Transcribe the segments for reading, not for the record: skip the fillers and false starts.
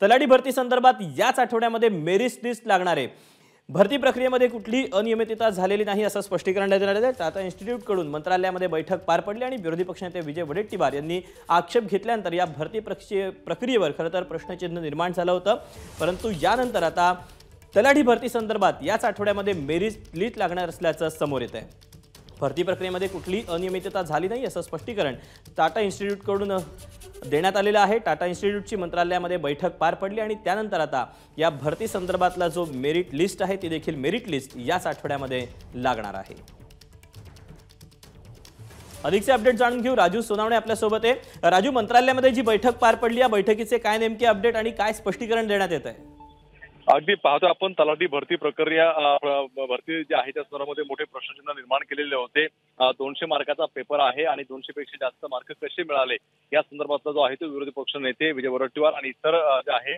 तलाठी भरती संदर्भात याच आठवड्यामध्ये मेरिट लिस्ट लागणार आहे। भरती प्रक्रियेमध्ये कुठलीही अनियमितता झालेली नाही असं स्पष्टीकरण देण्यात आले। टाटा इन्स्टिट्यूट कडून मंत्रालयामध्ये बैठक पार पडली आणि विरोधी पक्षनेते विजय वडेट्टीवार यांनी आक्षेप घेतल्यानंतर या भरती प्रक्रियेवर खरं तर प्रश्नचिन्ह निर्माण झालं होतं। परंतु यानंतर आता तलाठी भरती संदर्भात याच आठवड्यामध्ये मेरिट लिस्ट लागणार असल्याचं समोर येत आहे। भरती प्रक्रियेमध्ये कुठलीही अनियमितता झाली नाही असं स्पष्टीकरण टाटा इन्स्टिट्यूट कडून देण्यात आलेलं आहे। टाटा इन्स्टिट्यूटची मंत्रालयामध्ये बैठक पार पडली आणि त्यानंतर आता या भरती संदर्भातला जो मेरिट लिस्ट आहे ती देखील मेरिट लिस्ट याच आठवड्यामध्ये लागणार आहे। अधिकचे अपडेट जाणून घेऊ। राजू सोनावणे आपल्या सोबत आहे। राजू, मंत्रालयामध्ये जी बैठक पार पडली या बैठकीचे काय नेमके अपडेट आणि काय स्पष्टीकरण देण्यात येत आहे? अगदी पाहतो आपण तलाठी भरती प्रक्रिया भरती जी आहे त्या संदर्भामध्ये मोठे प्रश्नचिन्ह निर्माण केलेले होते। 200 मार्काचा पेपर आहे आणि 200 पेक्षा जास्त मार्क कसे मिळाले या संदर्भातला जो आहे तो विरोधी पक्ष नेते विजय वडेट्टीवार आणि इतर जे आहे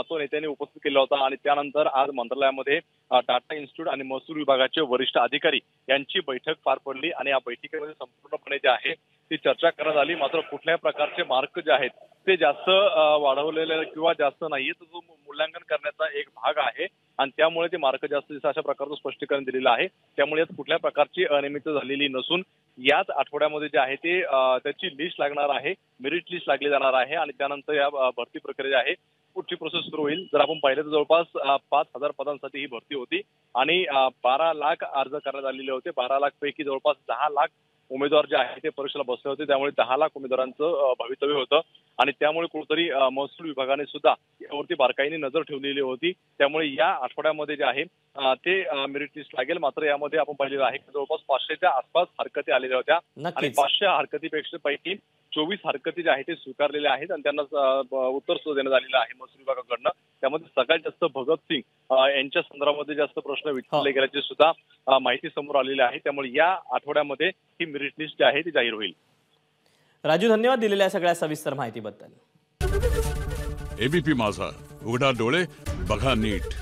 तो नेत्यांनी उपस्थित केला होता। आणि त्यानंतर आज मंत्रालयामध्ये टाटा इन्स्टिट्यूट आणि महसूल विभागाचे वरिष्ठ अधिकारी यांची बैठक पार पडली आणि या बैठकीमध्ये संपूर्णपणे जे आहे ती चर्चा करण्यात आली। मात्र कुठल्याही प्रकारचे मार्क जे आहेत ते जास्त वाढवलेले किंवा जास्त नाहीये, तर जो मूल्यांकन करण्याचा एक भाग आहे आणि त्यामुळे ते मार्क जास्त अशा प्रकारचं स्पष्टीकरण दिलेलं आहे। त्यामुळे कुठल्या प्रकारची अनियमितता झालेली नसून याच आठवड्यामध्ये जे आहे ते त्याची लिस्ट लागणार आहे, मेरिट लिस्ट लागली जाणार आहे आणि त्यानंतर या भरती प्रक्रिया आहे पुढची प्रोसेस सुरू होईल। जर आपण पाहिलं तर जवळपास 5,000 पदांसाठी ही भरती होती आणि 12 लाख अर्ज करण्यात आलेले होते। 12 लाख पैकी जवळपास 10 लाख उमेदवार जे आहे ते परीक्षेला बसले होते। त्यामुळे 10 लाख उमेदवारांचं भवितव्य होतं आणि त्यामुळे कुठेतरी महसूल विभागाने सुद्धा यावरती बारकाईने नजर ठेवलेली होती। त्यामुळे या आठवड्यामध्ये जे आहे ते मेरिट लिस्ट लागेल। मात्र यामध्ये आपण पाहिलेलं आहे की जवळपास 500च्या आसपास हरकती आलेल्या होत्या आणि 500 हरकतीपेक्षा पैकी 24 हरकती जे आहेत ते स्वीकारलेल्या आहेत आणि त्यांना उत्तर सुद्धा देण्यात आलेलं आहे महसूल विभागाकडनं। त्यामध्ये सगळ्यात जास्त भगतसिंग यांच्या संदर्भामध्ये जास्त प्रश्न विचारले गेल्याची सुद्धा माहिती समोर आलेली आहे। त्यामुळे या आठवड्यामध्ये ही मेरिट लिस्ट जी आहे ती जाहीर होईल। राजू, धन्यवाद दिलेल्या सगळ्या सविस्तर माहितीबद्दल। एबीपी माझा, उघडा डोळे बघा नीट।